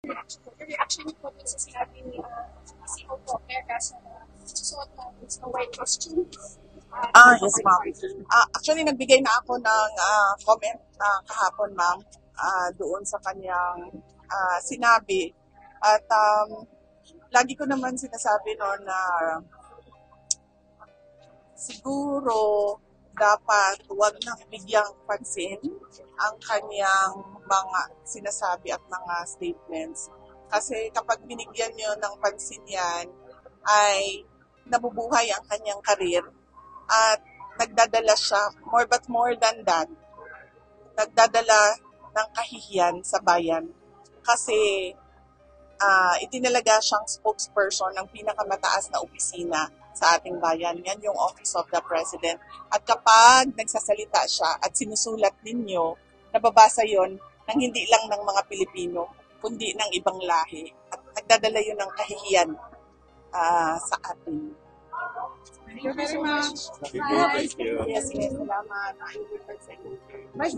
Your reaction niyo po dun sa sinabi ni CEO po, Mayor sa susuot ng white costume. Yes, ma'am. Actually, nagbigay na ako ng comment kahapon, ma'am, doon sa kanyang sinabi. At lagi ko naman sinasabi noon na siguro dapat huwag nang bigyang pansin ang kanyang mga sinasabi at mga statements. Kasi kapag binigyan nyo ng pansin yan, ay nabubuhay ang kanyang karir at nagdadala siya, more than that, nagdadala ng kahihiyan sa bayan. Kasi itinalaga siyang spokesperson ng pinakamataas na opisina sa ating bayan. Yan yung Office of the President. At kapag nagsasalita siya at sinusulat ninyo, nababasa yon ng hindi lang ng mga Pilipino, kundi ng ibang lahi. At nagdadala yun ng kahihiyan sa atin. Thank you very much. Thank you. Yes, salamat.